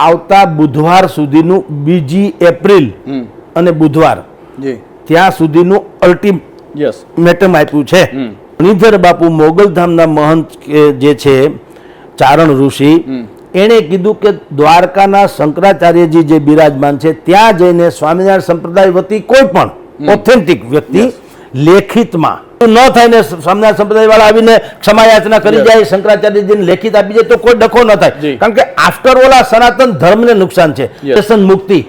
આવતા બુધવાર સુધીનું 2 એપ્રિલ અને બુધવાર ત્યાં સુધીનું અલ્ટિમેટમ આપ્યું છે. મણિધર બાપુ મોગલધામના મહંત જે છે ચારણ ઋષિ, એણે કીધું કે દ્વારકાના શંકરાચાર્યજી જે બિરાજમાન છે ત્યાં જઈને સ્વામિનારાયણ સંપ્રદાય વતી કોઈ પણ ઓથેન્ટિક વ્યક્તિ લેખિતમાં ન થાય ને સ્વામિનારાયણ સંપ્રદાય વાળા આવીને ક્ષમાયાચના કરી જાય, શંકરાચાર્યજીને લેખિત આપી જાય તો કોઈ ડખો ન થાય. કારણ કે આફ્ટર ઓલ આ સનાતન ધર્મને નુકસાન છે. વ્યસન મુક્તિ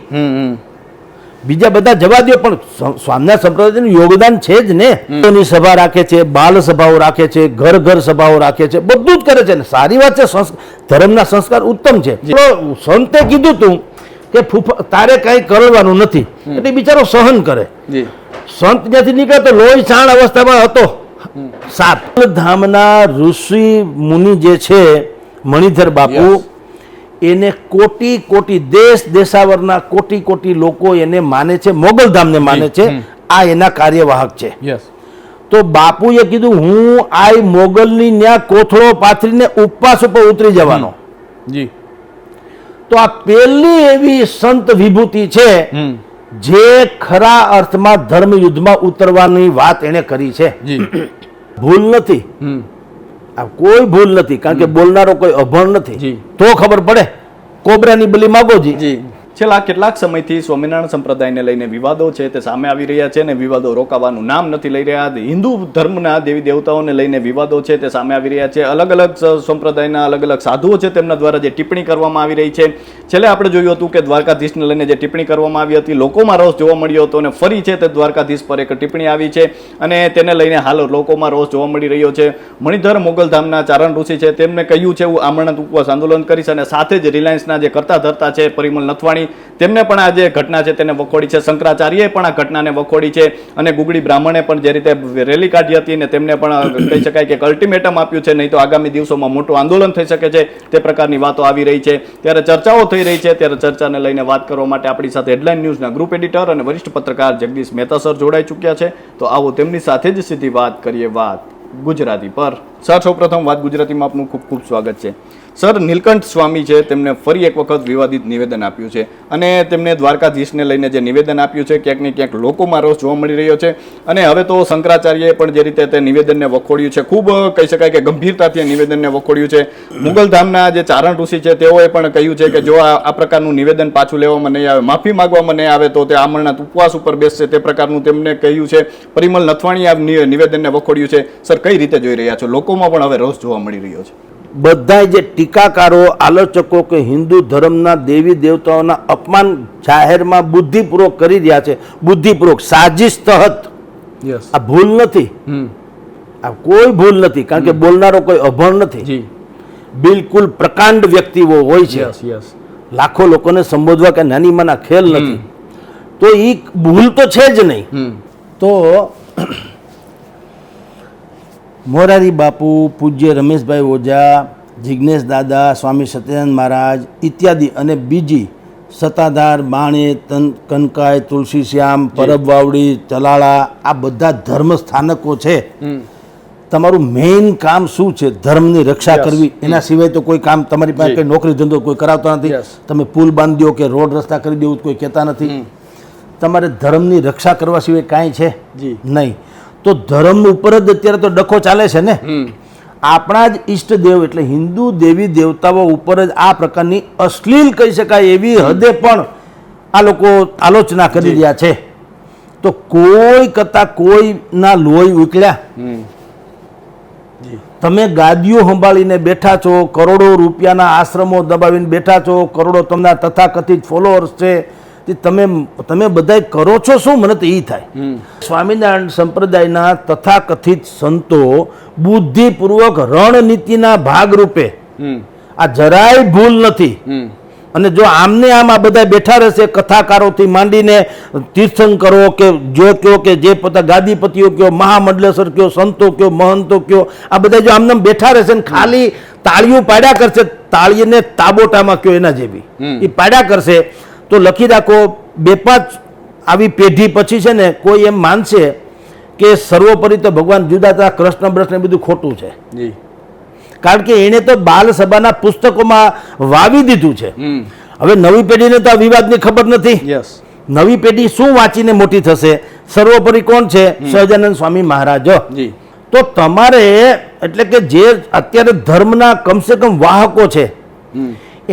બીજા બધા જવા દો, પણ સ્વામિનારાયણ સંપ્રદાયનું યોગદાન છે જ ને. ની સભા રાખે છે, બાલ સભાઓ રાખે છે, ઘર ઘર સભાઓ રાખે છે, બધું જ કરે છે ને સારી વાત છે. ધર્મના સંસ્કાર ઉત્તમ છે. સંતે કીધું તું કે તારે કઈ કરવાનું નથી એટલે બિચારો સહન કરે. સંત ત્યાંથી નીકળે તો લોહી છાણ અવસ્થામાં હતો. સાત ધામના ઋષિ મુનિ જે છે મણિધર બાપુ, એને કોટી કોટી દેશ દેશાવરના કોટી લોકો એને માને છે, મોગલધામને માને છે. આ એના કાર્યવાહક છે. તો બાપુએ કીધું હું આ મોગલની ન્યા કોથળો પાથરીને ઉપવાસ ઉપર ઉતરી જવાનો. તો આ પહેલી એવી સંત વિભૂતિ છે જે ખરા અર્થમાં ધર્મ યુદ્ધમાં ઉતરવાની વાત એને કરી છે. ભૂલ નથી, આ કોઈ ભૂલ નથી, કારણ કે બોલનારો કોઈ અભણ નથી. તો ખબર પડે. કોબરાની બલી માગોજી. છેલ્લા કેટલાક સમયથી સ્વામિનારાયણ સંપ્રદાયને લઈને વિવાદો છે તે સામે આવી રહ્યા છે અને વિવાદો રોકાવાનું નામ નથી લઈ રહ્યા. હિન્દુ ધર્મના દેવી દેવતાઓને લઈને વિવાદો છે તે સામે આવી રહ્યા છે. અલગ અલગ સંપ્રદાયના અલગ અલગ સાધુઓ છે તેમના દ્વારા જે ટિપ્પણી કરવામાં આવી રહી છે. છેલ્લે આપણે જોયું હતું કે દ્વારકાધીશને લઈને જે ટિપ્પણી કરવામાં આવી હતી, લોકોમાં રોષ જોવા મળ્યો હતો અને ફરી છે તે દ્વારકાધીશ પર એક ટિપ્પણી આવી છે અને તેને લઈને હાલ લોકોમાં રોષ જોવા મળી રહ્યો છે. મણિધર મોગલધામના ચારણ ઋષિ છે તેમને કહ્યું છે હું આમરણાંત ઉપવાસ આંદોલન કરીશ અને સાથે જ રિલાયન્સના જે કરતા ધરતા છે પરિમલ નથવાણી, તેમને પણ આ જે ઘટના છે તેને વખોડી છે. શંકરાચાર્યએ પણ આ ઘટનાને વખોડી છે અને ગુગળી બ્રાહ્મણે પણ જે રીતે રેલી કાઢી હતી ને તેમને પણ કહી શકાય કે અલ્ટિમેટમ આપ્યું છે, નહીં તો આગામી દિવસોમાં મોટું આંદોલન થઈ શકે છે. તે પ્રકારની વાતો આવી રહી છે. ત્યારે ચર્ચાઓ થઈ રહી છે. ત્યારે ચર્ચાને લઈને વાત કરવા માટે આપણી સાથે હેડલાઇન ન્યૂઝના ગ્રુપ એડિટર અને વરિષ્ઠ પત્રકાર જગદીશ મહેતા સર જોડાઈ ચૂક્યા છે. તો આવો તેમની સાથે જ સીધી વાત કરીએ વાત ગુજરાતી પર. સર, સૌપ્રથમ વાત ગુજરાતીમાં આપનું ખૂબ ખૂબ સ્વાગત છે. સર, નીલકંઠ સ્વામી છે તેમને ફરી એક વખત વિવાદિત નિવેદન આપ્યું છે અને તેમને દ્વારકાધીશને લઈને જે નિવેદન આપ્યું છે ક્યાંક ને ક્યાંક લોકોમાં રોષ જોવા મળી રહ્યો છે. અને હવે તો શંકરાચાર્યએ પણ જે રીતે તે નિવેદનને વખોડ્યું છે, ખૂબ કહી શકાય કે ગંભીરતાથી નિવેદનને વખોડ્યું છે. મુગલધામના જે ચારણ ઋષિ છે તેઓએ પણ કહ્યું છે કે જો આ પ્રકારનું નિવેદન પાછું લેવામાં નહીં આવે, માફી માંગવામાં નહીં આવે તો તે આમરણાંત ઉપવાસ ઉપર બેસશે. તે પ્રકારનું તેમને કહ્યું છે. પરિમલ નથવાણીએ આ નિવેદનને વખોડ્યું છે. સર, કઈ રીતે જોઈ રહ્યા છો? લોકોમાં પણ હવે રોષ જોવા મળી રહ્યો છે. બધા જે ટીકાકારો, આલોચકો કે હિન્દુ ધર્મના દેવી દેવતાઓના અપમાન જાહેરમાં બુદ્ધિપૂર્વક કરી રહ્યા છે, બુદ્ધિપૂર્વક સાજિશ તહત. આ ભૂલ નથી, આ કોઈ ભૂલ નથી, કારણ કે બોલનારો કોઈ અભણ નથી. બિલકુલ પ્રકાંડ વ્યક્તિઓ હોય છે. લાખો લોકોને સંબોધવા કે નાની માના ખેલ નથી. તો એ ભૂલ તો છે જ નહીં. તો મોરારી બાપુ, પૂજ્ય રમેશભાઈ ઓઝા, જિજ્ઞેશ દાદા, સ્વામી સત્યાનંદ મહારાજ ઇત્યાદિ અને બીજી સત્તાધાર, બાણે, કનકાય, તુલસી શ્યામ, પરબ વાવડી, ચલાળા, આ બધા ધર્મ સ્થાનકો છે. તમારું મેઇન કામ શું છે? ધર્મની રક્ષા કરવી. એના સિવાય તો કોઈ કામ તમારી પાસે કંઈ નોકરી ધંધો કોઈ કરાવતા નથી. તમે પુલ બાંધી દો કે રોડ રસ્તા કરી દેવું કોઈ કહેતા નથી. તમારે ધર્મની રક્ષા કરવા સિવાય કાંઈ છે નહીં. તો ધર્મ ઉપર જ અત્યારે તો ડખો ચાલે છે ને. આપણા જ ઈષ્ટદેવ એટલે હિન્દુ દેવી દેવતાઓ ઉપર જ આ પ્રકારની અશ્લીલ કહી શકાય એવી હદે પણ આ લોકો આલોચના કરી રહ્યા છે. તો કોઈ કરતા કોઈના લોહી ઉકળ્યા. તમે ગાદીઓ સંભાળીને બેઠા છો, કરોડો રૂપિયાના આશ્રમો દબાવીને બેઠા છો, કરોડો તમને તથાકથિત ફોલોઅર્સ છે. તમે બધા કરો છો શું? મને તો એ થાય. સ્વામિનારાયણ સંપ્રદાયના તથાકથિત સંતો બુદ્ધિપૂર્વક રણનીતિના ભાગરૂપે, આ જરાય ભૂલ નથી. અને જો આમને આમ આ બધા બેઠા રહેશે, કથાકારોથી માંડીને તીર્થંકરો કે જો કયો કે જે પોતા ગાદીપતિઓ કયો, મહામંડલેશ્વર કયો, સંતો કયો, મહંતો કયો, આ બધા જો આમને બેઠા રહેશે ને ખાલી તાળીઓ પાડ્યા કરશે, તાળીને તાબોટામાં કયો એના જેવી એ પાડ્યા કરશે, તો લખી રાખો 2-5 આવી પેઢી પછી છે ને કોઈ એમ માનશે કે સર્વોપરી તો ભગવાન જુદા હતા, કૃષ્ણ બ્રષ્ણ બધું ખોટું છે. કારણ કે એણે તો બાલ સભાના પુસ્તકોમાં વાવી દીધું છે. હવે નવી પેઢીને તો આ વિવાદની ખબર નથી. નવી પેઢી શું વાંચીને મોટી થશે? સર્વોપરી કોણ છે? સહજાનંદ સ્વામી મહારાજ. તો તમારે એટલે કે જે અત્યારે ધર્મના કમસે કમ વાહકો છે,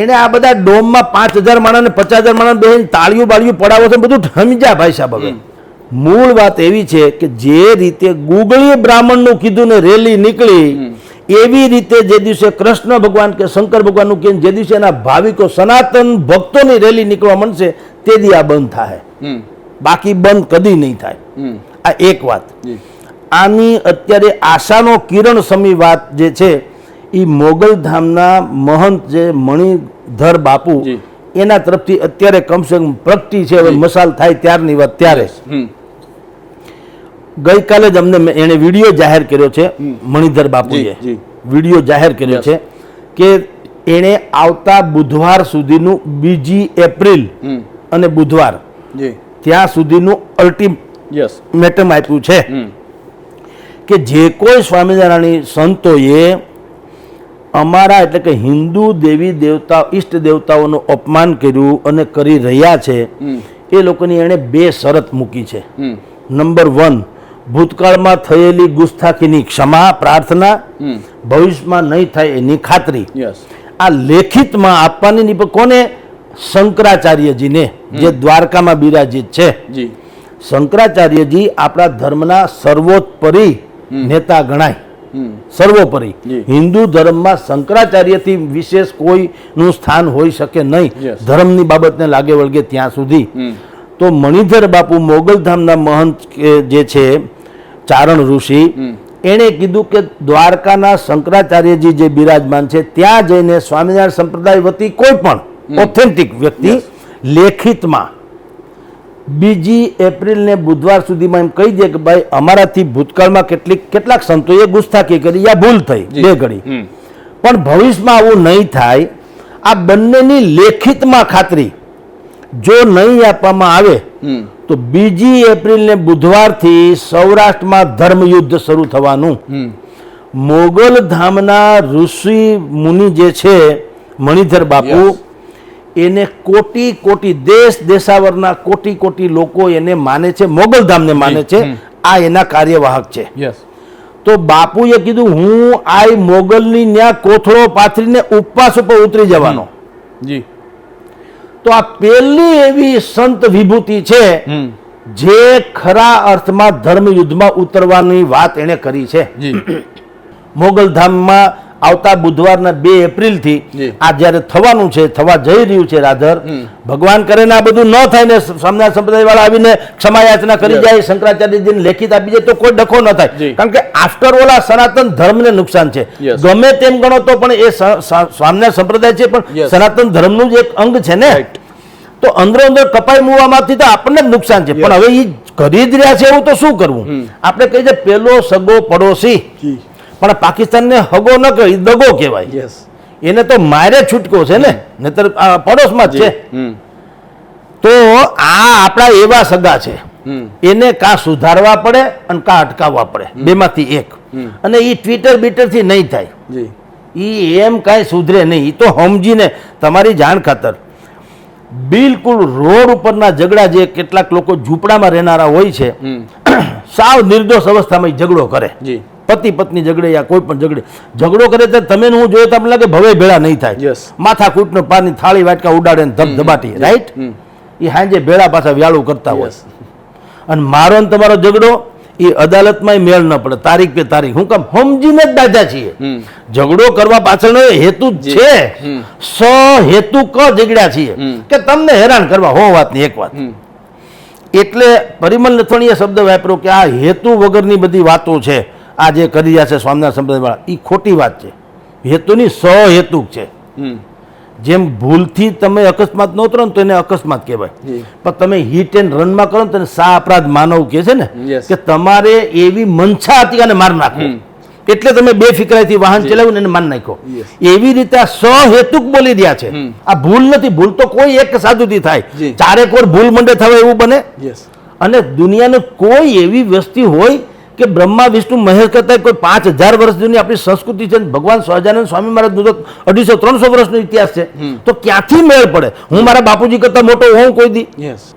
એને આ બધા ડોમમાં 5,000 માણસ ને 50,000 માણસ બેહીને તાળીઓ બાળીઓ પડાવો છે, બધું સમજ્યા ભાઈ સાહેબ. હવે મૂળ વાત એવી છે કે જે રીતે ગુગળી બ્રાહ્મણનું કીધું ને રેલી નીકળી, એવી રીતે જે દિવસે કૃષ્ણ ભગવાન કે શંકર ભગવાનનું કે જે દિવસે એના ભાવિકો સનાતન ભક્તોની રેલી નીકળવા માંડશે તે દી આ બંધ થાય, બાકી બંધ કદી નહીં થાય. આ એક વાત. આની અત્યારે આશાનો કિરણ સમી વાત જે છે એ મોગલધામના મહંત જે મણિધર બાપુ એના તરફથી અત્યારે કમસે કમ પ્રગટી છે. હવે મસાલ થાય ત્યારની વાત. ત્યારે ગઈકાલે જ અમને એને વિડીયો જાહેર કર્યો છે, મણિધર બાપુએ વિડીયો જાહેર કર્યો છે કે એણે આવતા બુધવાર સુધીનું 2 એપ્રિલ અને બુધવાર ત્યાં સુધીનું અલ્ટિમેટમ આપ્યું છે કે જે કોઈ સ્વામિનારાયણ સંતોએ અમારા એટલે કે હિન્દુ દેવી દેવતા ઈષ્ટ દેવતાઓનું અપમાન કર્યું અને કરી રહ્યા છે એ લોકોની એણે 2 શરત મૂકી છે. નંબર 1, ભૂતકાળમાં થયેલી ગુસ્તાખીની ક્ષમા પ્રાર્થના, ભવિષ્યમાં નહીં થાય એની ખાતરી. આ લેખિતમાં આપવાની. કોને? શંકરાચાર્યજીને, જે દ્વારકામાં બિરાજિત છે. શંકરાચાર્યજી આપણા ધર્મના સર્વોપરી નેતા ગણાય, સર્વોપરી. હિન્દુ ધર્મમાં શંકરાચાર્યથી વિશેષ કોઈનું સ્થાન હોઈ શકે નહીં, ધર્મની બાબતને લાગે વળગે ત્યાં સુધી. તો મણિધર બાપુ મોગલધામના મહંત જે છે ચારણ ઋષિ, એણે કીધું કે દ્વારકાના શંકરાચાર્યજી જે બિરાજમાન છે ત્યાં જઈને સ્વામિનારાયણ સંપ્રદાય વતી કોઈ પણ ઓથેન્ટિક વ્યક્તિ લેખિતમાં 2 એપ્રિલ ને બુધવાર સુધીમાં એમ કહી દે કે ભાઈ અમારાથી ભૂતકાળમાં કેટલાક સંતોએ ગુસ્તાખી કરી, યા ભૂલ થઈ 2 ઘડી, પણ ભવિષ્યમાં આવું નહીં થાય. આ બંનેની લેખિતમાં ખાતરી જો નહીં આપવામાં આવે તો 2 એપ્રિલ ને બુધવારથી સૌરાષ્ટ્રમાં ધર્મયુદ્ધ શરૂ થવાનું. મોગલધામના ઋષિ મુનિ જે છે મણિધર બાપુ, એને કોટી દેશ દેશાવરના કોટી લોકો એને માને છે, મોગલધામને માને છે. આ એના કાર્યવાહક છે. તો બાપુએ કીધું હું આ મોગલની ન્યા કોથળો પાથરીને ઉપવાસ ઉપર ઉતરી જવાનો. તો આ પહેલી એવી સંત વિભૂતિ છે જે ખરા અર્થમાં ધર્મયુદ્ધમાં ઉતરવાની વાત એને કરી છે. મોગલધામમાં આવતા બુધવારના 2 એપ્રિલથી આ જ્યારે થવાનું છે, થવા જઈ રહ્યું છે રાધર, ભગવાન કરે ને આ બધું ન થાય ને સ્વામિનારાયણ સંપ્રદાય વાળા આવીને ક્ષમાયાચના કરી જાય, શંકરાચાર્યજીને લેખિત આપી જાય તો કોઈ ડખો ન થાય. કારણ કે આફ્ટર ઓલ આ સનાતન ધર્મને નુકસાન છે. ગમે તેમ ગણો તો પણ એ સ્વામિનારાયણ સંપ્રદાય છે, પણ સનાતન ધર્મનું જ એક અંગ છે ને. તો અંદર કપાઈ મૂવવામાંથી તો આપણને જ નુકસાન છે. પણ હવે એ કરી જ રહ્યા છે એવું તો શું કરવું? આપણે કહીએ છીએ પેલો સગો પડોશી, પણ પાકિસ્તાનને હગો ન કહે, દગો કહેવાય. એને તો મારે છૂટકો છે ને, નહીતર પડોશમાં જ છે. તો આ આપણા એવા સગા છે, એને કાં સુધારવા પડે અને કાં અટકાવવા પડે, બેમાંથી એક. અને એ ટ્વિટર થી નહીં થાય, એ એમ કાંઈ સુધરે નહીં. એ તો સમજીને તમારી જાણ ખાતર બિલકુલ રોડ ઉપરના ઝઘડા, જે કેટલાક લોકો ઝૂંપડામાં રહેનારા હોય છે, સાવ નિર્દોષ અવસ્થામાં ઝઘડો કરે, પતિ પત્ની ઝઘડે યા કોઈ પણ ઝઘડો કરે તો તમે હું જોઈએ તો આપણને લાગે ભવે ભેળા નહીં થાય. માથા કૂટનો પાની થાળી વાટકા ઉડાડે ને ધબધબાટી, રાઈટ? એ હાંજે ભેળા પાછા વ્યાળું કરતા હોય. અને મારો ને તમારો ઝઘડો એ અદાલતમાં મેળ ન પડે, તારીખ પે તારીખ. હું કામ સમજીને જ દાદા છીએ. ઝઘડો કરવા પાછળનો હેતુ છે, સહેતુક ઝઘડ્યા છીએ કે તમને હેરાન કરવા. હો વાતની એક વાત. એટલે પરિમલ નથવાણીએ શબ્દ વાપર્યો કે આ હેતુ વગરની બધી વાતો છે આ જે કરી રહ્યા છે સ્વામિનારાયણ સંપ્રદાય વાળા, એ ખોટી વાત છે. હેતુની સહેતુક છે. જેમ ભૂલથી તમે અકસ્માત ન ઉતરો ને તો એને અકસ્માત કહેવાય, પણ તમે હિટ એન્ડ રનમાં કરો ને તો સા અપરાધ માનવ કહે છે ને, કે તમારે એવી મનસા હતી અને માર નાખો, એટલે તમે બેફિકરાઈથી વાહન ચલાવ્યું ને એને માર નાખો. એવી રીતે આ સહેતુક બોલી રહ્યા છે. આ ભૂલ નથી. ભૂલ તો કોઈ એક સાધુથી થાય, ચારેક વાર ભૂલ મંડે થવાય એવું બને. અને દુનિયાની કોઈ એવી વસ્તી હોય કે બ્રહ્મા વિષ્ણુ મહેશ કરતા કોઈ 5000 વર્ષ જૂની આપણી સંસ્કૃતિ છે, ભગવાન સહજાનંદ સ્વામી મહારાજનું તો 250-300 વર્ષનો ઇતિહાસ છે, તો ક્યાંથી મેળ પડે? હું મારા બાપુજી કરતા મોટો હોઉં કોઈ દી?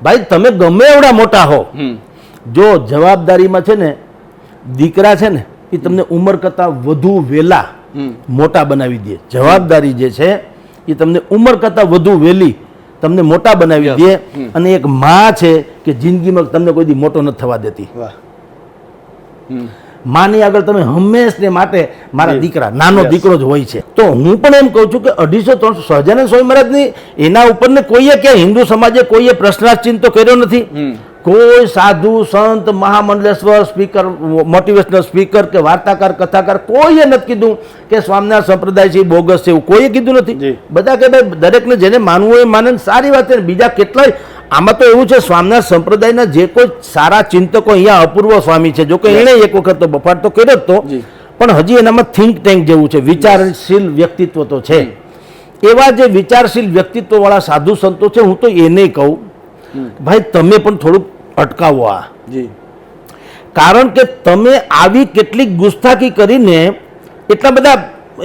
ભાઈ તમે ગમે એવડા મોટા હો, જો જવાબદારીમાં છે ને દીકરા છે ને એ તમને ઉંમર કરતા વધુ વહેલા મોટા બનાવી દે. જવાબદારી જે છે એ તમને ઉંમર કરતા વધુ વહેલી તમને મોટા બનાવી દે. અને એક માં છે કે જિંદગીમાં તમને કોઈ દી મોટો નથી થવા દેતી. માની આગળ તમે હંમેશને માટે મારા દીકરા, નાનો દીકરો જ હોય છે. તો હું પણ એમ કહું છું કે 250-300 સહજાનંદ સ્વામી મહારાજની એના ઉપર ને કોઈએ ક્યાં હિન્દુ સમાજે કોઈએ પ્રશ્નાર્થ તો કર્યો નથી. કોઈ સાધુ સંત મહામંડલેશ્વર સ્પીકર, મોટિવેશનલ સ્પીકર કે વાર્તાકાર કથાકાર કોઈએ નથી કીધું કે સ્વામિનારાયણ સંપ્રદાય છે બોગસ છે, એવું કોઈએ કીધું નથી. બધા કે ભાઈ દરેકને જેને માનવું હોય માને, સારી વાત છે. બીજા કેટલાય આમાં તો એવું છે, સ્વામિનારાયણ સંપ્રદાયના જે કોઈ સારા ચિંતકો અહીંયા અપૂર્વ સ્વામી છે, જો કે એણે એક વખત તો બફાટ તો કર્યો જ તો, પણ હજી એનામાં થિંક ટેન્ક જેવું છે, વિચારશીલ વ્યક્તિત્વ તો છે. એવા જે વિચારશીલ વ્યક્તિત્વ વાળા સાધુ સંતો છે, હું તો એને કહું ભાઈ તમે પણ થોડુંક અટકાવો આ. કારણ કે તમે આવી કેટલીક ગુસ્તાખી કરીને એટલા બધા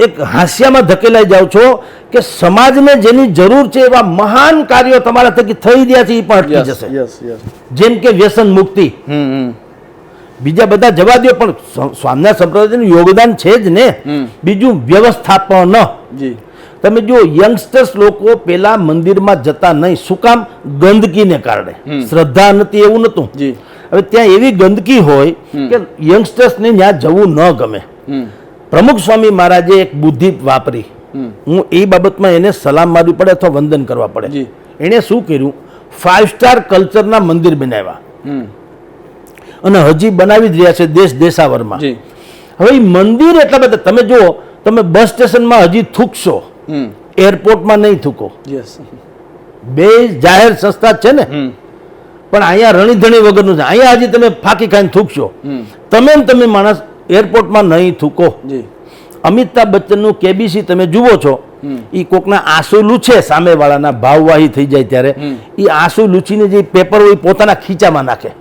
એક હાસ્યામાં ધકેલાઈ જાઓ છો કે સમાજને જેની જરૂર છે એવા મહાન કાર્યો તમારા થકી થઈ રહ્યા છે એ પણ અટકી જશે. જેમ કે વ્યસન મુક્તિ, બીજા બધા જવા દો, પણ સ્વામિનારાયણ સંપ્રદાયનું યોગદાન છે જ ને. બીજું વ્યવસ્થાપન. તમે જો યંગસ્ટર્સ લોકો પેલા મંદિરમાં જતા નહીં, શું કામ? ગંદકીને કારણે. શ્રદ્ધા નથી એવું નતું. હવે ત્યાં એવી ગંદકી હોય કે યંગસ્ટર્સને ત્યાં જવું ન ગમે. પ્રમુખ સ્વામી મહારાજે એક બુદ્ધિ વાપરી. હું એ બાબતમાં એને સલામ મારવી પડે અથવા વંદન કરવા પડે. એણે શું કર્યું? 5 સ્ટાર કલ્ચરના મંદિર બનાવ્યા અને હજી બનાવી જ રહ્યા છે દેશ દેશાવરમાં. હવે એ મંદિર એટલા બધા, તમે જુઓ, તમે બસ સ્ટેશનમાં હજી થૂકશો, એરપોર્ટમાં નહીં થૂકો. બે જાહેર સંસ્થા છે ને, પણ અહીંયા રણીધણી વગરનું છે. અહીંયા હજી તમે ફાંકી ખાઈને થૂકશો. તમે માણસ એરપોર્ટમાં નહીં થૂકો. અમિતાભ બચ્ચનનું કેબીસી તમે જુઓ છો, એ કોકના આંસુ લૂછે, સામેવાળાના ભાવવાહી થઈ જાય ત્યારે એ આંસુ લૂછીને જે પેપર હોય પોતાના ખીચામાં નાખે.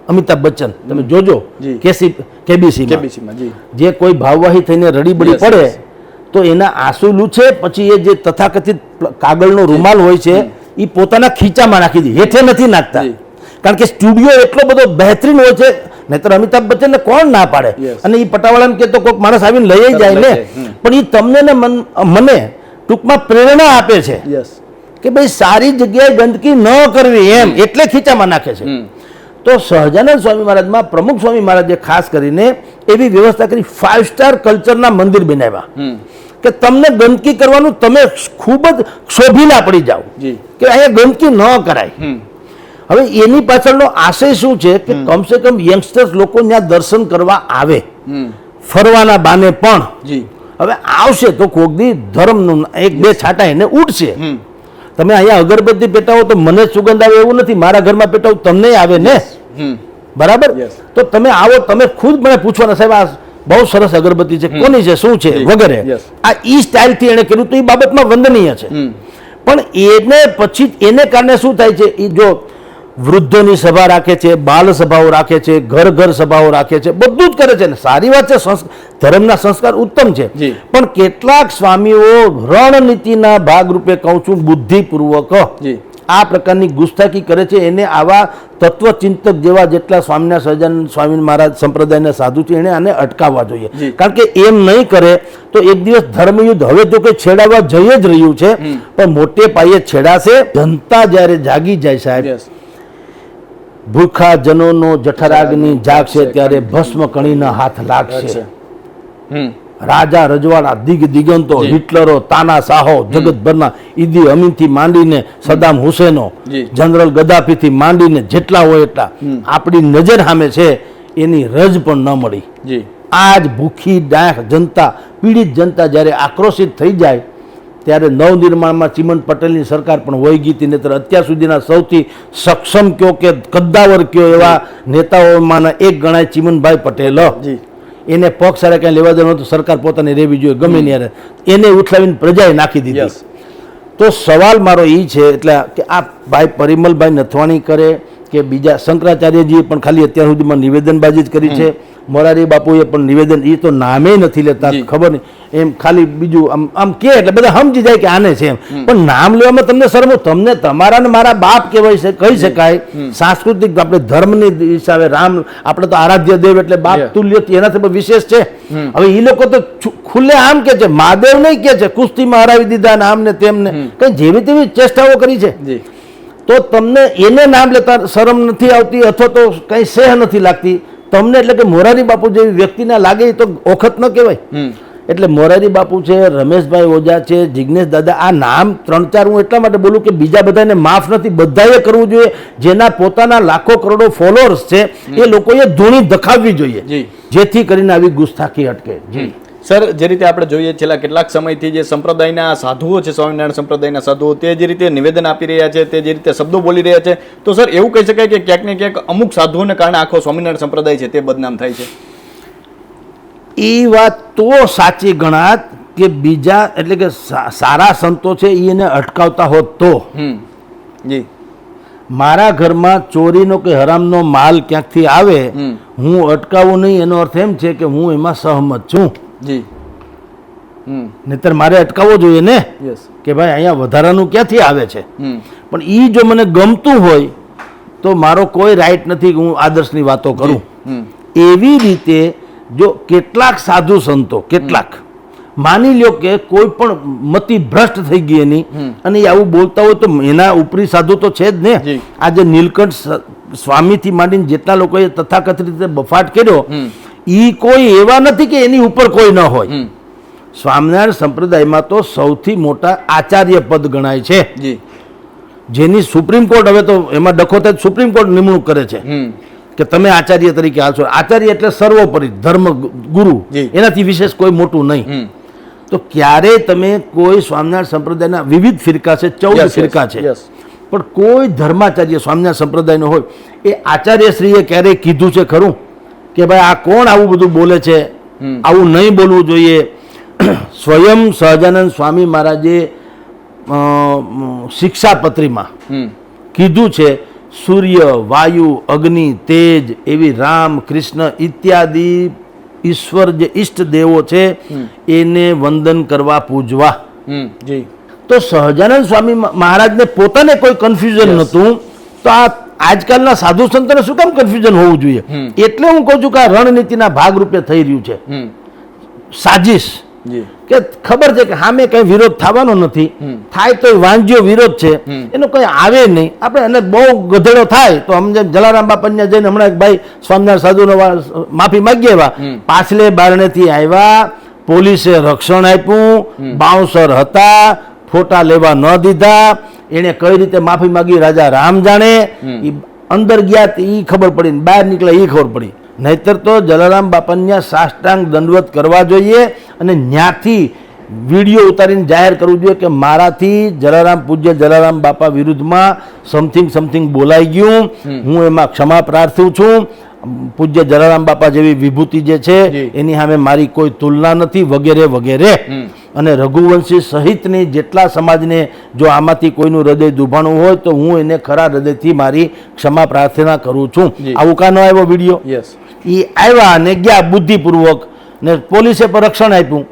અમિતાભ બચ્ચન તમે જોજો કેબીસીમાં જે કોઈ ભાવવાહી થઈને રડીબડી પડે તો એના આંસુ લૂછે, પછી એ જે તથાકથિત કાગળનો રૂમાલ હોય છે એ પોતાના ખીચામાં નાખી દે, હેઠે નથી નાખતા. કારણ કે સ્ટુડિયો એટલો બધો બહેતરીન હોય છે, નહીતર અમિતાભ બચ્ચનને કોણ ના પાડે? અને એ પટાવાળાને કે તો કોઈક માણસ આવીને લઈ જાય ને, પણ એ તમને ને મને ટૂંકમાં પ્રેરણા આપે છે કે ભાઈ સારી જગ્યાએ ગંદકી ન કરવી, એમ એટલે ખીચામાં નાખે છે. તો સહજાનંદ સ્વામી મહારાજમાં પ્રમુખ સ્વામી મહારાજે ખાસ કરીને એવી વ્યવસ્થા કરી, 5 સ્ટાર કલ્ચરના મંદિર બનાવ્યા કે તમને ગંદકી કરવાનું તમે ખૂબ જ ક્ષોભીલા પડી જાઓ કે અહીંયા ગંદકી ન કરાય. હવે એની પાછળનો આશય શું છે કે કમસે કમ યંગસ્ટર્સ લોકો ત્યાં દર્શન કરવા આવે, ફરવાના બાને પણ. હવે આવશે તો કોક દી ધર્મનું 1-2 છાંટા એને ઉડશે. તમે અહીંયા અગરબત્તી પેટાવો તો મને સુગંધ આવે એવું નથી, મારા ઘરમાં પેટાવો તમને આવે ને, બરાબર? તો તમે આવો, તમે ખુદ મને પૂછવાના, સાહેબ આ બહુ સરસ અગરબત્તી છે, કોની છે, શું છે વગેરે. આ ઈ સ્ટાઇલથી એને કર્યું તો એ બાબતમાં વંદનીય છે. પણ એને પછી એને કારણે શું થાય છે? એ જો વૃદ્ધોની સભા રાખે છે, બાલ સભાઓ રાખે છે, ઘર ઘર સભાઓ રાખે છે, બધું જ કરે છે ને, સારી વાત છે, ધર્મના સંસ્કાર ઉત્તમ છે. પણ કેટલાક સ્વામીઓ રણનીતિના ભાગરૂપે, કહું છું બુદ્ધિપૂર્વક, આ પ્રકારની ગુસ્તાખી કરે છે. એને આવા તત્વચિંતક જેવા જેટલા સ્વામિનારાયણ સહજાનંદ સ્વામી મહારાજ સંપ્રદાયના સાધુ છે એને આને અટકાવવા જોઈએ. કારણ કે એમ નહીં કરે તો એક દિવસ ધર્મયુદ્ધ હવે તો કંઈ છેડાવવા જઈ જ રહ્યું છે, પણ મોટે પાયે છેડાશે. જનતા જ્યારે જાગી જાય સાહેબ, ભૂખા જનોનો જઠરાગ્નિ જાગશે ત્યારે ભસ્મ કણીના હાથ લાગશે. રાજા રજવાડા, દિગંતો, હિટલરો, તાના શાહો, જગતભરના ઈદી અમીનથી માંડીને સદામ હુસેનો, જનરલ ગદ્દાફીથી માંડીને જેટલા હોય એટલા આપણી નજર સામે છે, એની રજ પણ ન મળી. આજ ભૂખી ડાખ જનતા, પીડિત જનતા જ્યારે આક્રોશિત થઈ જાય ત્યારે નવનિર્માણમાં ચિમન પટેલની સરકાર પણ વહી ગઈ હતી. નહીતર અત્યાર સુધીના સૌથી સક્ષમ કયો કે કદ્દાવર કયો એવા નેતાઓમાંના એક ગણાય ચિમનભાઈ પટેલ. એને પક્ષ સારા ક્યાંય લેવા દેવાનું તો સરકાર પોતાને રહેવી જોઈએ ગમે ત્યારે, એને ઉઠલાવીને પ્રજાએ નાખી દીધી. તો સવાલ મારો એ છે એટલે કે આ ભાઈ પરિમલભાઈ નથવાણી કરે કે બીજા શંકરાચાર્યજીએ પણ ખાલી અત્યાર સુધીમાં નિવેદનબાજી જ કરી છે, મોરારી બાપુએ પણ નિવેદન, એ તો નામે નથી લેતા, ખબર નહીં, એમ ખાલી બીજું આમ આમ કે એટલે બધા સમજી જાય કે આને છે એમ, પણ નામ લેવામાં તમને શરમ, તમને તમારા ને મારા બાપ કહેવાય છે, કહી શકાય. સાંસ્કૃતિક આપણે ધર્મની હિસાબે રામ આપણે તો આરાધ્ય દેવ એટલે બાપ તુલ્ય, એનાથી પણ વિશેષ છે. હવે એ લોકો તો ખુલ્લે આમ કે છે, મહાદેવ નહીં કે છે, કુસ્તીમાં હરાવી દીધા ને આમને તેમને, કઈ જેવી તેવી ચેષ્ટાઓ કરી છે. તો તમને એને નામ લેતા શરમ નથી આવતી અથવા તો કઈ સેહ નથી લાગતી તમને, એટલે કે મોરારી બાપુ જેવી વ્યક્તિને લાગે તો ઓખત ન કહેવાય. એટલે મોરારી બાપુ છે, રમેશભાઈ ઓઝા છે, જિગ્નેશ દાદા, આ નામ 3-4 હું એટલા માટે બોલું કે બીજા બધાને માફ નથી, બધાએ કરવું જોઈએ. જેના પોતાના લાખો કરોડો ફોલોઅર્સ છે એ લોકોએ ધૂણી ધખાવવી જોઈએ, જેથી કરીને આવી ગુસ્તાખી અટકે. જી સર, જે રીતે આપણે જોઈએ છેલ્લા કેટલાક સમયથી જે સંપ્રદાયના સાધુઓ છે, સ્વામિનારાયણ સંપ્રદાયના સાધુઓ, તે જે રીતે નિવેદન આપી રહ્યા છે, તે જે રીતે શબ્દો બોલી રહ્યા છે, તો સર એવું કહી શકાય કે ક્યાંક ને ક્યાંક અમુક સાધુઓને કારણે આખો સ્વામિનારાયણ સંપ્રદાય છે તે બદનામ થાય છે. એ વાત તો સાચી ગણાત કે બીજા એટલે કે સારા સંતો છે એને અટકાવતા હોત તો. જી, મારા ઘરમાં ચોરીનો કે હરામનો માલ ક્યાંકથી આવે, હું અટકાવું નહીં, એનો અર્થ એમ છે કે હું એમાં સહમત છું. જી, નહીતર મારે અટકાવવો જોઈએ ને કે ભાઈ અહીંયા વધારાનું ક્યાંથી આવે છે. પણ એ જો મને ગમતું હોય તો મારો કોઈ રાઈટ નથી કે હું આદર્શની વાતો કરું. એવી રીતે જો કેટલાક સાધુ સંતો, કેટલાક માની લ્યો કે કોઈ પણ મતિ ભ્રષ્ટ થઈ ગઈ એની અને એ આવું બોલતા હોય તો એના ઉપરી સાધુ તો છે જ ને. આજે નીલકંઠ સ્વામીથી માંડીને જેટલા લોકોએ તથાકથિત રીતે બફાટ કર્યો, એ કોઈ એવા નથી કે એની ઉપર કોઈ ન હોય. સ્વામિનારાયણ સંપ્રદાયમાં તો સૌથી મોટા આચાર્ય પદ ગણાય છે, જેની સુપ્રીમ કોર્ટ, હવે તો એમાં ડખો થાય સુપ્રીમ કોર્ટ નિમણૂક કરે છે કે તમે આચાર્ય તરીકે હાલશો. આચાર્ય એટલે સર્વોપરી ધર્મ ગુરુ, એનાથી વિશેષ કોઈ મોટું નહીં. તો ક્યારેય તમે કોઈ સ્વામિનારાયણ સંપ્રદાયના વિવિધ ફિરકા છે, 14 ફિરકા છે, પણ કોઈ ધર્માચાર્ય સ્વામિનારાયણ સંપ્રદાયનો હોય એ આચાર્યશ્રીએ ક્યારેય કીધું છે ખરું કે ભાઈ આ કોણ આવું બધું બોલે છે, આવું નહીં બોલવું જોઈએ? સ્વયં સહજાનંદ સ્વામી મહારાજે શિક્ષાપત્રીમાં કીધું છે, સૂર્ય, વાયુ, અગ્નિ, તેજ એવી રામ, કૃષ્ણ ઇત્યાદિ ઈશ્વર જે ઈષ્ટ દેવો છે એને વંદન કરવા, પૂજવા. તો સહજાનંદ સ્વામી મહારાજને પોતાને કોઈ કન્ફ્યુઝન નહોતું, તો આ આજકાલના સાધુ સંતોને શું કામ કન્ફ્યુઝન હોવું જોઈએ? એટલે હું કહું છું કે આ રણનીતિના ભાગરૂપે થઈ રહ્યું છે, સાજિશ. કે ખબર છે કે સામે કઈ વિરોધ થવાનો નથી, થાય તો વાંજ્યો વિરોધ છે, એનો કઈ આવે નહીં. આપણે એને બહુ ગધેડો થાય તો અમને જલારામ બાપા જઈને હમણાં એક ભાઈ સ્વામિનારાયણ સાધુનો માફી માગી આવ્યા, પાછલે બારણેથી આવ્યા, પોલીસે રક્ષણ આપ્યું, બાઉન્સર હતા, ફોટા લેવા ન દીધા, એને કઈ રીતે માફી માગી રાજા રામ જાણે. અંદર ગયા એ ખબર પડી, બહાર નીકળ્યા એ ખબર પડી. નહીતર તો જલારામ બાપાને સાષ્ટાંગ દંડવત કરવા જોઈએ અને ત્યાંથી વિડીયો ઉતારીને જાહેર કરવું જોઈએ કે મારાથી જલારામ પૂજ્ય જલારામ બાપા વિરુદ્ધમાં સમથિંગ બોલાઈ ગયું, હું એમાં ક્ષમા પ્રાર્થું છું. પૂજ્ય જલારામ બાપા જેવી વિભૂતિ જે છે એની સામે મારી કોઈ તુલના નથી, વગેરે વગેરે. અને રઘુવંશી સહિતની જેટલા સમાજને જો આમાંથી કોઈનું હૃદય દુભાણું હોય તો હું એને ખરા હૃદયથી મારી ક્ષમા પ્રાર્થના કરું છું. આવું કાનો આવ્યો વિડીયો? એ આવ્યા ને ગયા બુદ્ધિપૂર્વક ને પોલીસે પર રક્ષણ આપ્યું.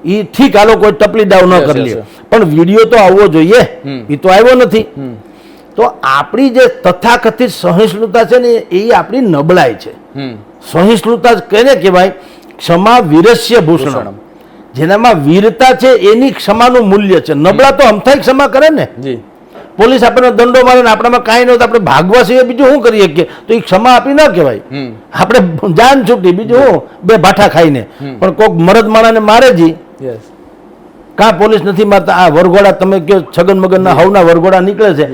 એ ઠીક, આ લોકો ટપલી દાવ ન કરી લે, પણ વિડીયો તો આવવો જોઈએ, એ તો આવ્યો નથી. તો આપણી જે તથાકથિત સહિષ્ણુતા છે ને એ આપણી નબળાઈ છે. સહિષ્ણુતા કેને કહેવાય? ક્ષમા વીરસ્ય ભૂષણ. જેનામાં વીરતા છે એની ક્ષમાનું મૂલ્ય છે. નબળા તો અમથાય ક્ષમા કરે ને. પોલીસ આપણને દંડો મારે ને આપણામાં કાંઈ નહોતું, આપણે ભાગવા સિવાય બીજું શું કરી શકીએ? તો એ ક્ષમા આપી ન કહેવાય. આપણે જાન છૂટી, બીજું હું બે ભાઠા ખાઈને. પણ કોઈક મરદ માણાને મારે જી, કાં પોલીસ નથી મારતા? આ વરઘોડા તમે કહો છગન મગનના હવના વરઘોડા નીકળે છે,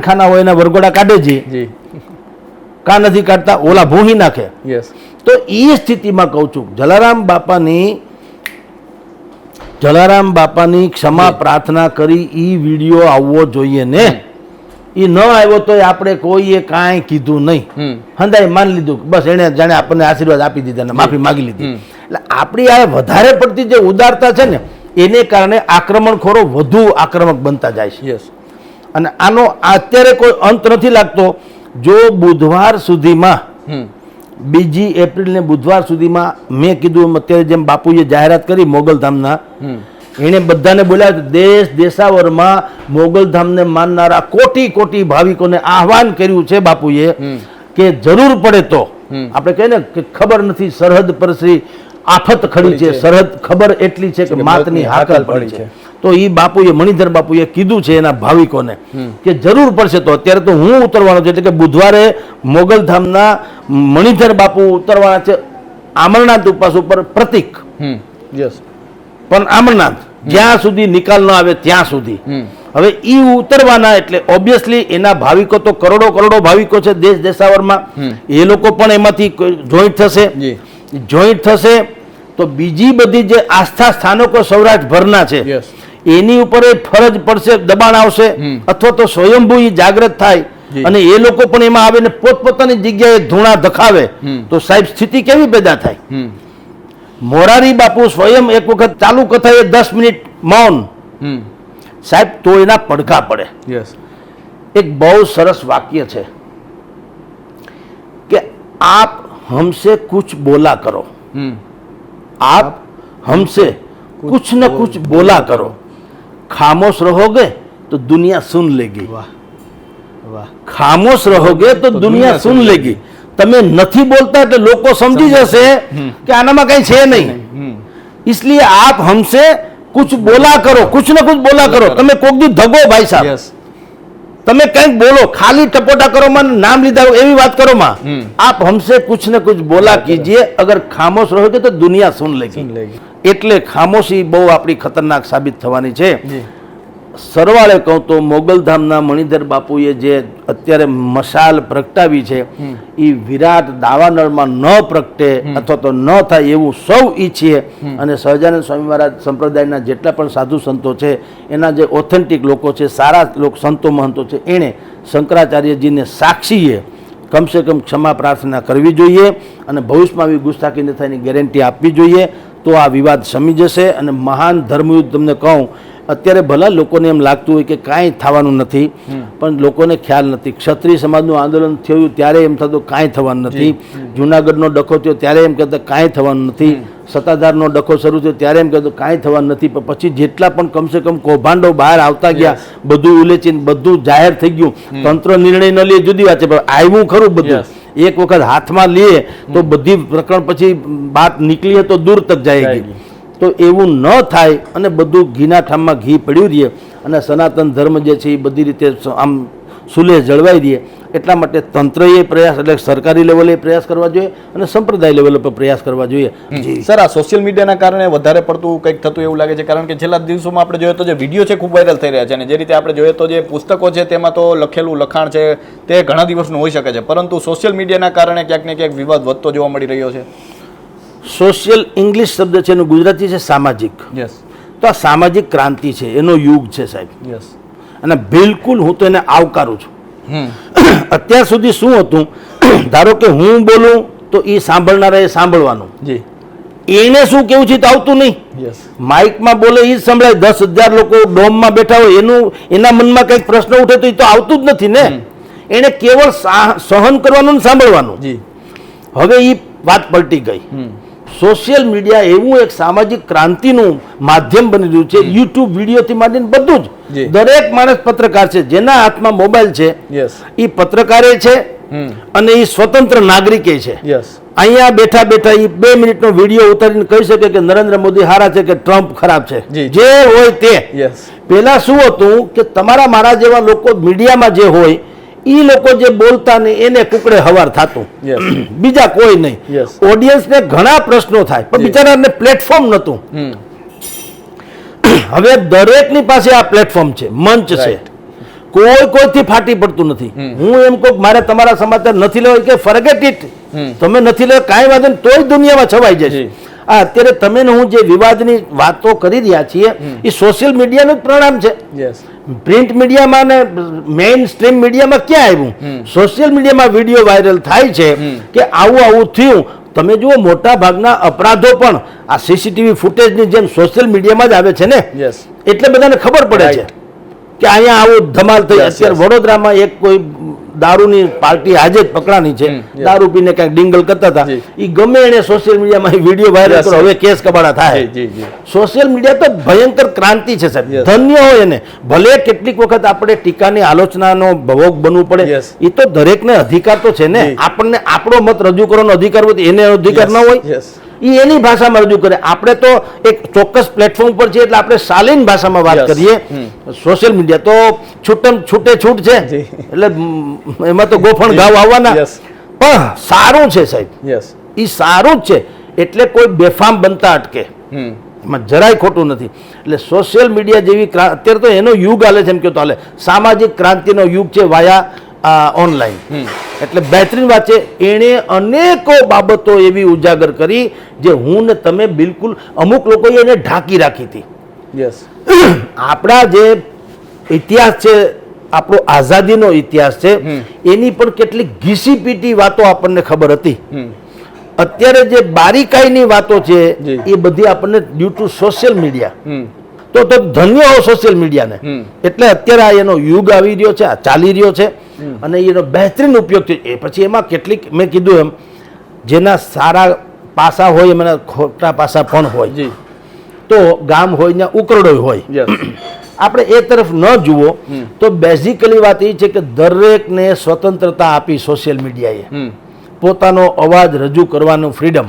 ખાના હોય એના વરઘોડા કાઢે જી, કાં નથી કાઢતા? ઓલા ભૂહી નાખે. તો એ સ્થિતિમાં કહું છું જલારામ બાપાની ક્ષમા પ્રાર્થના કરી એ વિડીયો આવવો જોઈએ ને. એ ન આવ્યો તો આપણે કોઈએ કાંઈ કીધું નહીં, હંધાઈ માની લીધું, બસ એને જાણે આપણને આશીર્વાદ આપી દીધા ને માફી માગી લીધી. એટલે આપણી આ વધારે પડતી જે ઉદારતા છે ને એને કારણે આક્રમણખોરો વધુ આક્રમક બનતા જાય છે. અને આનો અત્યારે કોઈ અંત નથી લાગતો. જો બુધવાર સુધીમાં 2 એપ્રિલ ને બુધવાર સુધીમાં મેં કીધું એમ અત્યારે જેમ બાપુએ જાહેરાત કરી મોગલધામના, એણે બધાને બોલ્યા, દેશ દેશાવરમાં મોગલધામને માનનારા કોટી કોટી ભાવિકોને આહવાન કર્યું છે બાપુએ કે જરૂર પડે તો આપણે કહીએ ને કે ખબર નથી સરહદ પર શ્રી આફત ખડી છે, સરહદ ખબર એટલી છે કે માતની હાકલ પડી છે. તો એ બાપુએ મણિધર બાપુએ કીધું છે એના ભાવિકોને કે જરૂર પડશે તો અત્યારે તો હું ઉતરવાનો છું, એટલે કે બુધવારે મોગલધામના મણિધર બાપુ ઉતરવાના છે અમરનાથ ઉપવાસ ઉપર પ્રતિક. પણ અમરનાથ જ્યાં સુધી નિકાલ ન આવે ત્યાં સુધી હવે ઈ ઉતરવાના, એટલે ઓબ્વિયસલી એના ભાવિકો તો કરોડો કરોડો ભાવિકો છે દેશ દેશાવરમાં, એ લોકો પણ એમાંથી જોઈન્ટ થશે. તો બીજી બધી જે આસ્થા સ્થાનકો સૌરાષ્ટ્રભરના છે એની ઉપર ફરજ પડશે, દબાણ આવશે, અથવા તો સ્વયંભૂ જાગૃત થાય અને એ લોકો પણ એમાં આવે ને પોતપોતાની જગ્યાએ ધૂણા ધખાવે તો સાહેબ સ્થિતિ કેવી પેદા થાય? મોરારી બાપુ સ્વયં એક વખત ચાલુ કથાએ 10 મિનિટ મૌન સાહેબ, તો એના પડઘા પડે. એક બહુ સરસ વાક્ય છે કે આપ હમસે કુછ બોલા કરો, आप हमसे कुछ न कुछ बोला करो, खामोश रहोगे तो दुनिया सुन लेगी. खामोश रहोगे तो दुनिया सुन लेगी. તમે નથી બોલતા એટલે લોકો સમજી જશે કે આનામાં કઈ છે નહીં. इसलिए आप हमसे कुछ बोला करो, कुछ न कुछ बोला करो. તમે કોક દી ધગો ભાઈ સાહેબ, તમે કંઈક બોલો, ખાલી ટપોટા કરો માં નામ લીધા એવી વાત કરો માં, આપ હમસે કુછ ને કુછ બોલા કીજીએ, અગર ખામોશ રહોગે તો દુનિયા સુન લેગી. એટલે ખામોશી બહુ આપણી ખતરનાક સાબિત થવાની છે. સરવાળે કહું તો મોગલધામના મણિધર બાપુએ જે અત્યારે મશાલ પ્રગટાવી છે એ વિરાટ દાવાનળમાં ન પ્રગટે અથવા તો ન થાય એવું સૌ ઈચ્છીએ. અને સહજાનંદ સ્વામી મહારાજ સંપ્રદાયના જેટલા પણ સાધુ સંતો છે એના જે ઓથેન્ટિક લોકો છે, સારા સંતો મહંતો છે, એણે શંકરાચાર્યજીને સાક્ષીએ કમસે કમ ક્ષમા પ્રાર્થના કરવી જોઈએ અને ભવિષ્યમાં આવી ગુસ્તાખી ન થાય એની ગેરંટી આપવી જોઈએ. તો આ વિવાદ શમી જશે અને મહાન ધર્મયુદ્ધ, તમને કહું અત્યારે ભલા લોકોને એમ લાગતું હોય કે કાંઈ થવાનું નથી, પણ લોકોને ખ્યાલ નથી. ક્ષત્રિય સમાજનું આંદોલન થયું ત્યારે એમ થતું કાંઈ થવાનું નથી, જુનાગઢનો ડખો થયો ત્યારે એમ કહેતા કાંઈ થવાનું નથી, સત્તાધારનો ડખો શરૂ થયો ત્યારે એમ કહેતું કાંઈ થવાનું નથી. પણ પછી જેટલા પણ કમસે કમ કૌભાંડો બહાર આવતા ગયા, બધું ઉલેચીને બધું જાહેર થઈ ગયું. તંત્ર નિર્ણય ન લે જુદી વાત છે, પણ આવ્યું ખરું બધું. એક વખત હાથમાં લે તો બધી પ્રકરણ પછી વાત નીકળીએ તો દૂર તક જાયગી. તો એવું ન થાય અને બધું ઘીના ઠામમાં ઘી પડ્યું રહે અને સનાતન ધર્મ જે છે એ બધી રીતે આમ સુલેહ જળવાઈ રહે. એટલા માટે તંત્રએ પ્રયાસ, એટલે સરકારી લેવલે પ્રયાસ કરવા જોઈએ અને સંપ્રદાય લેવલ પર પ્રયાસ કરવા જોઈએ. સર, આ સોશિયલ મીડિયાના કારણે વધારે પડતું કંઈક થતું એવું લાગે છે, કારણ કે છેલ્લા દિવસોમાં આપણે જોઈએ તો જે વિડીયો છે ખૂબ વાયરલ થઈ રહ્યા છે અને જે રીતે આપણે જોઈએ તો જે પુસ્તકો છે તેમાં તો લખેલું લખાણ છે તે ઘણા દિવસનું હોઈ શકે છે, પરંતુ સોશિયલ મીડિયાના કારણે ક્યાંક ને ક્યાંક વિવાદ વધતો જોવા મળી રહ્યો છે. સોશિયલ ઇંગ્લિશ શબ્દ છે, એનું ગુજરાતી છે સામાજિક. તો આ સામાજિક ક્રાંતિ છે, એનો યુગ છે સાહેબ. અને બિલકુલ હું તો એને આવકારું છું. અત્યાર સુધી શું હતું, ધારો કે હું બોલું તો એ સાંભળનારા સાંભળવાનું, એને શું કેવું છે તો આવતું નહીં. માઇકમાં બોલે એ જ સંભળાય. 10,000 લોકો ડોમમાં બેઠા હોય, એના મનમાં કંઈક પ્રશ્ન ઉઠે તો એ તો આવતું જ નથી ને. એને કેવળ સહન કરવાનું ને સાંભળવાનું. હવે એ વાત પલટી ગઈ. સોશિયલ મીડિયા એવું એક સામાજિક ક્રાંતિનું માધ્યમ બની રહ્યું છે. યુટ્યુબ વિડીયોથી માંડીને બધું જ, દરેક માણસ પત્રકાર છે, જેના હાથમાં મોબાઈલ છે એ પત્રકારે છે અને એ સ્વતંત્ર નાગરિકે છે. અહીંયા બેઠા બેઠા એ 2 મિનિટનો વિડીયો ઉતારીને કહી શકે કે નરેન્દ્ર મોદી હારા છે કે ટ્રમ્પ ખરાબ છે, જે હોય તે. પેલા શું હતું કે તમારા મારા જેવા લોકો મીડિયામાં જે હોય એ લોકો જે બોલતા ને એને કુકડે હવાર થતું, બીજા કોઈ નહીં. ઓડિયન્સને ઘણા પ્રશ્નો થાય પણ બિચારાને પ્લેટફોર્મ નહોતું. હવે દરેકની પાસે આ પ્લેટફોર્મ છે, મંચ છે, કોઈથી ફાટી પડતું નથી. હું એમ કહું મારે તમારા સમાચાર નથી લેવા કે ફરગેટ ઇટ, તમે નથી લેવા કાંઈ વાંધો નહીં, તોય દુનિયામાં છવાઈ જશે. આ અત્યારે તમે ને હું જે વિવાદની વાતો કરી રહ્યા છીએ એ સોશિયલ મીડિયાનું જ પરિણામ છે. પ્રિન્ટ મીડિયામાં ને મેઇન સ્ટ્રીમ મીડિયામાં ક્યાં આવ્યું? સોશિયલ મીડિયામાં વિડીયો વાયરલ થાય છે કે આવું આવું થયું. તમે જુઓ મોટા ભાગના અપરાધો પણ આ સીસીટીવી ફૂટેજની જેમ સોશિયલ મીડિયામાં જ આવે છે ને, એટલે બધાને ખબર પડે છે કે અહીંયા આવું ધમાલ થઈ. અત્યારે વડોદરામાં એક કોઈ દારૂની પાર્ટી આજે જ પકડાની છે, દારૂ પીને કઈક ડિંગલ કરતા હતા, એ ગમે એને સોશિયલ મીડિયામાં વિડીયો વાયરલ કરો, હવે કેસ કબાડા થાય. સોશિયલ મીડિયા તો ભયંકર ક્રાંતિ છે સાહેબ, ધન્ય હોય એને. ભલે કેટલીક વખત આપણે ટીકાની આલોચનાનો ભોગ બનવું પડે, એ તો દરેકને અધિકાર તો છે ને. આપણને આપણો મત રજૂ કરવાનો અધિકાર હોય, એને અધિકાર ન હોય, એ એની ભાષામાં રજૂ કરે. આપણે તો એક ચોક્કસ પ્લેટફોર્મ પર છે એટલે આપણે શાલીન ભાષામાં વાત કરીએ. સોશિયલ મીડિયા તો છૂટે છૂટ છે એટલે એમાં તો ગોફણ ગાવ આવવાના. પણ સારું છે સાહેબ, એ સારું જ છે, એટલે કોઈ બેફામ બનતા અટકે, એમાં જરાય ખોટું નથી. એટલે સોશિયલ મીડિયા જેવી અત્યારે તો એનો યુગ હાલે છે, એમ કે તો હાલે સામાજિક ક્રાંતિનો યુગ છે વાયા ઓનલાઈન. એટલે બહેતરીન વાત છે. એણે અનેકો બાબતો એવી ઉજાગર કરી જે હું ને તમે બિલકુલ, અમુક લોકોએ એને ઢાંકી રાખી હતી. આપણા જે ઇતિહાસ છે, આપણો આઝાદીનો ઇતિહાસ છે, એની પણ કેટલીક ઘીસી પીટી વાતો આપણને ખબર હતી. અત્યારે જે બારીકાઈની વાતો છે એ બધી આપણને ડ્યુ ટુ સોશિયલ મીડિયા. તો ધન્ય હો સોશિયલ મીડિયાને. એટલે અત્યારે આ એનો યુગ આવી રહ્યો છે, આ ચાલી રહ્યો છે, અને એનો બહેતરીન ઉપયોગ છે. એ પછી એમાં કેટલીક મેં કીધું એમ જેના સારા પાસા હોય એના ખોટા પાસા પણ હોય. તો ગામ હોય ને ઉકરડો હોય, આપણે એ તરફ ન જુઓ તો બેઝિકલી વાત એ છે કે દરેકને સ્વતંત્રતા આપી સોશિયલ મીડિયાએ, પોતાનો અવાજ રજૂ કરવાનું ફ્રીડમ.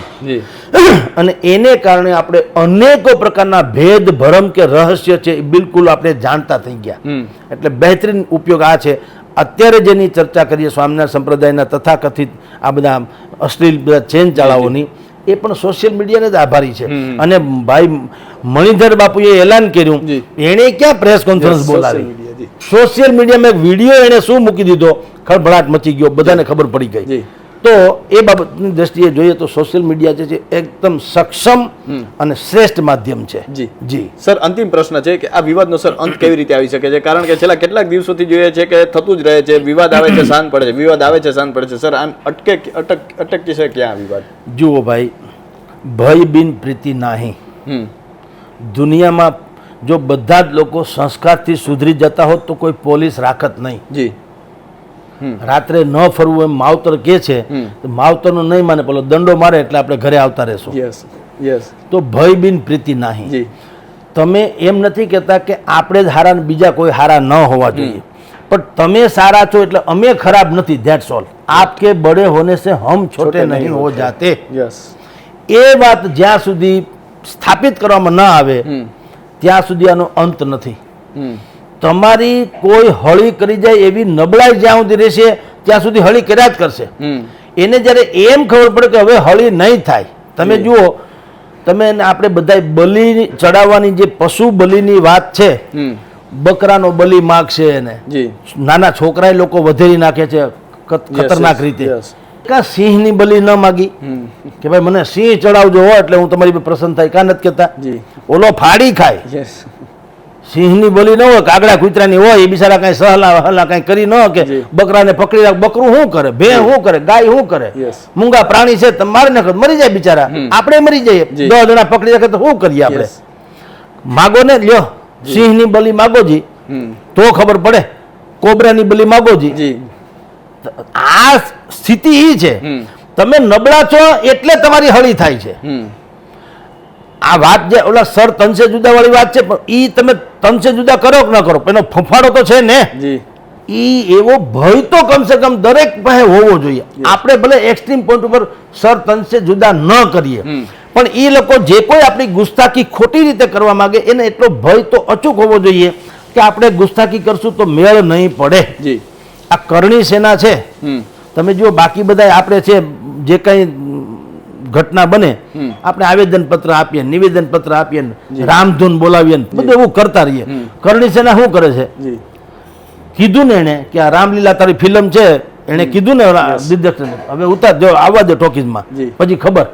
અને એને કારણે આપણે અનેકો પ્રકારના ભેદ ભરમ કે રહસ્ય છે એ બિલકુલ આપણે જાણતા થઈ ગયા. એટલે બહેતરીન ઉપયોગ આ છે. અત્યારે જેની ચર્ચા કરીએ સ્વામિનારાયણ સંપ્રદાયના તથાકથિત આ બધા અશ્લીલ બધા ચેન ચાળાઓની, એ પણ સોશિયલ મીડિયાને જ આભારી છે. અને ભાઈ મણિધર બાપુએ એલાન કર્યું, એણે ક્યાં પ્રેસ કોન્ફરન્સ બોલાવી, સોશિયલ મીડિયામાં એક વિડીયો એને શું મૂકી દીધો, ખળભળાટ મચી ગયો, બધાને ખબર પડી ગઈ. તો એ બાબતની દ્રષ્ટિએ જોઈએ તો સોશિયલ મીડિયા જે છે એકદમ સક્ષમ અને શ્રેષ્ઠ માધ્યમ છે. જી સર, અંતિમ પ્રશ્ન છે કે આ વિવાદનો સર અંત કેવી રીતે આવી શકે છે? કારણ કે છેલ્લા કેટલાક દિવસોથી જોઈએ છે કે થતું જ રહે છે, વિવાદ આવે છે શાંત પડે છે, વિવાદ આવે છે શાંત પડે છે. સર આમ અટકે છે ક્યાં વિવાદ? જુઓ ભાઈ, ભય બિન પ્રીતિ નાહી. દુનિયામાં જો બધા જ લોકો સંસ્કારથી સુધરી જતા હોત તો કોઈ પોલીસ રાખત નહીં. જી, રાત્રે ન ફરવું એમ માવતર કે છે, માવતરનું નહીં માને, પેલો દંડો મારે એટલે આપણે ઘરે આવતા રહેશું. તો ભય બિન પ્રીતિ નાહી. તમે એમ નથી કહેતા કે આપણે જ હારા ને બીજા કોઈ હારા ન હોવા જોઈએ, પણ તમે સારા છો એટલે અમે ખરાબ નથી. That's all. આપકે બડે હોને સે હમ છોટે નહીં હો જાતે. એ વાત જ્યાં સુધી સ્થાપિત કરવામાં ન આવે ત્યાં સુધી આનો અંત નથી. તમારી કોઈ હળી કરી જાય એવી નબળાઈ જ્યાં સુધી રહેશે ત્યાં સુધી હળી કર્યા જ કરશે. એને જ્યારે એમ ખબર પડે કે હવે હળી નહીં થાય, તમે જુઓ, તમે આપણે બધા બલિ ચડાવવાની જે પશુ બલિની વાત છે, બકરાનો બલિ માગશે એને, નાના છોકરા લોકો વધેરી નાખે છે ખતરનાક રીતે. કા સિંહની બલિ ન માગી કે ભાઈ મને સિંહ ચડાવજો હોય એટલે હું તમારી પ્રસન્ન થાય, કા નથી કહેતા? ઓલો ફાડી ખાય. સિંહની બલિ ન હોય, કાગડા કૂતરાની હોય, એ બિચારા કઈ સહલા કઈ કરી ન કે બકરાને પકડી રાખ. બકરું શું કરે, ભે શું કરે, ગાય શું કરે? મૂંગા પ્રાણી છે, તમે મારી નાખો મરી જાય બિચારા, આપણે મરી જઈએ. 10 જણા પકડી રાખે તો શું કરીએ આપણે? માગો ને, લ્યો સિંહની બલિ માગોજી તો ખબર પડે, કોબરાની બલિ માગોજી. આ સ્થિતિ એ છે, તમે નબળા છો એટલે તમારી હળી થાય છે. આ વાત જે ઓલા સર તનસે જુદા વાળી વાત છે, પણ ઈ તમે તનસે જુદા કરો કે ન કરો, એનો ફફાડો તો છે ને. ઈ એવો ભય તો કમસે કમ દરેક પાસે હોવો જોઈએ. આપણે ભલે એક્સ્ટ્રીમ પોઈન્ટ ઉપર સર તનસે જુદા ન કરીએ, પણ એ લોકો જે કોઈ આપણી ગુસ્તાખી ખોટી રીતે કરવા માંગે એને એટલો ભય તો અચૂક હોવો જોઈએ કે આપણે ગુસ્તાખી કરશું તો મેળ નહીં પડે. આ કરણી સેના છે, તમે જુઓ, બાકી બધા આપણે છે જે કઈ ઘટના બને આપણે આવેદન પત્ર આપીએ, નિવેદન પત્ર આપીએ, રામધૂન બોલાવીએ, બધું એવું કરતા રહીએ. કરણી સેના શું કરે છે? કીધું ને એને કે આ રામલીલા તારી ફિલ્મ છે, એને કીધું ને દિગ્દર્શક હવે ઉતાર જો આવવા દે ટોકીઝમાં, પછી ખબર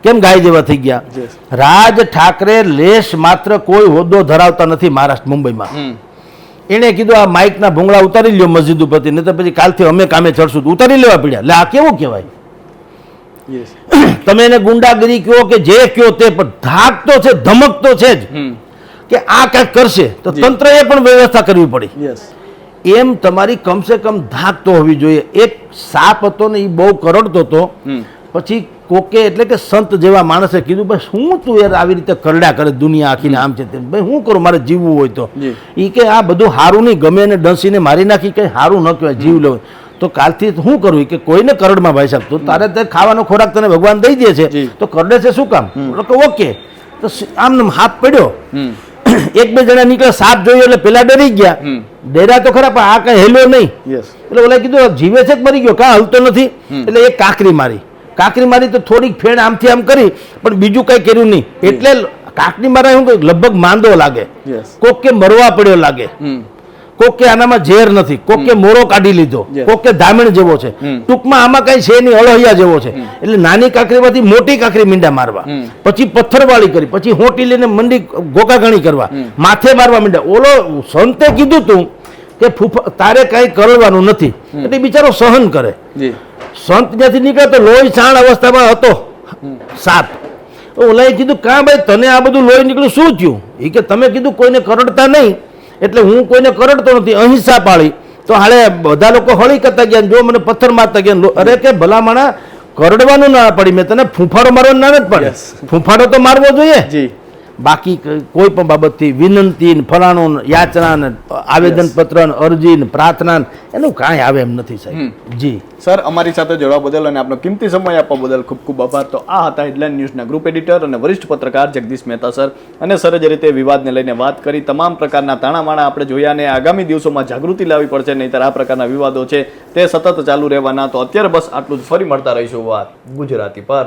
કેમ ગાય જેવા થઈ ગયા. રાજ ઠાકરે લેશ માત્ર કોઈ હોદ્દો ધરાવતા નથી મહારાષ્ટ્ર મુંબઈમાં. એને કીધું આ માઇકના ભૂંગળા ઉતારી લ્યો મસ્જિદ ઉપરથી, નહીં તો પછી કાલથી અમે કામે ચડશું. ઉતારી લેવા પડ્યા. એટલે આ કેવું કહેવાય? તમે એને ગુંડાગીરી કયો કે જે કયો તે, પણ ધાક તો છે, ધમક તો છે જ કે આ કંઈક કરશે તો તંત્રએ પણ વ્યવસ્થા કરવી પડી. એમ તમારી કમસે કમ ધાક તો હોવી જોઈએ. એક સાપ હતો ને એ બહુ કરડતો હતો, પછી કોકે એટલે કે સંત જેવા માણસે કીધું ભાઈ શું તું યાર આવી રીતે કરડ્યા કરે દુનિયા આખીને આમ છે તેમ, ભાઈ શું કરું મારે જીવવું હોય તો. એ કે આ બધું હારું નહીં, ગમે એને ડસીને મારી નાખી કઈ હારું ન કહેવાય, જીવ લેવું. તો કાલથી શું કરવું કે કોઈને કરડમાં ભાઈ સાહેબ, તો તારે તે ખાવાનો ખોરાક તને ભગવાન દઈ દે છે તો કરડે છે શું કામ? ઓકે, તો આમ હાથ પડ્યો, એક બે જણા નીકળ્યા, સાપ જોયો એટલે પેલા ડરી ગયા, ડર્યા તો ખરા પણ આ કઈ હેલો નહીં. એટલે ઓલા કીધું જીવે છે કે મરી ગયો, કાં હલતો નથી. એટલે એક કાંકરી મારી તો થોડીક ફેણ આમથી આમ કરી, પણ બીજું કઈ કર્યું નહીં. એટલે કાંકરી મારા શું લગભગ માંદો લાગે, કોક કે મરવા પડ્યો લાગે, કોક કે આનામાં ઝેર નથી, કોક કે મોરો કાઢી લીધો, કોક કે ધામણ જેવો છે. ટૂંકમાં આમાં કઈ છે નહીં, અળહિયા જેવો છે. એટલે નાની કાંકરીમાંથી મોટી કાંકરી મીંડા મારવા, પછી પથ્થરવાળી કરી, પછી હોટી લઈને મંડી ગોકાગણી કરવા, માથે મારવા મીંડા. ઓલો સંતે કીધું તું કે તારે કઈ કરવાનું નથી, એટલે બિચારો સહન કરે. સંત જ્યાંથી નીકળ્યો તો લોહી છાણ અવસ્થામાં હતો સાપ. ઓલાએ કીધું કાં ભાઈ તને આ બધું લોહી નીકળ્યું શું થયું? એ કે તમે કીધું કોઈને કરડતા નહીં, એટલે હું કોઈને કરડતો નથી, અહિંસા પાળી. તો હાલે બધા લોકો હળી કરતા ગયા, જો મને પથ્થર મારતા ગયા. અરે કે ભલા માણા કરડવાનું ના પડી, મેં તને ફૂંફાડો મારવાનો ના જ પડે, ફૂંફાડો તો મારવો જોઈએ. બાકી કોઈ પણ બાબતથી વિનંતી ફલાણું યાચના આવેદન પત્ર અરજી પ્રાર્થના એનું કાંઈ આવે એમ નથી સાહેબ. જી સર, અમારી સાથે જોડવા બદલ અને આપનો કિંમતી સમય આપવા બદલ ખૂબ ખૂબ આભાર. તો આ હતા હેડલાઇન ન્યૂઝના ગ્રુપ એડિટર અને વરિષ્ઠ પત્રકાર જગદીશ મહેતા સર. અને સરે જે રીતે વિવાદને લઈને વાત કરી, તમામ પ્રકારના તાણાવાણા આપણે જોયા, અને આગામી દિવસોમાં જાગૃતિ લાવવી પડશે, નહીંતર આ પ્રકારના વિવાદો છે તે સતત ચાલુ રહેવાના. તો અત્યારે બસ આટલું જ, ફરી મળતા રહીશું વાત ગુજરાતી પર.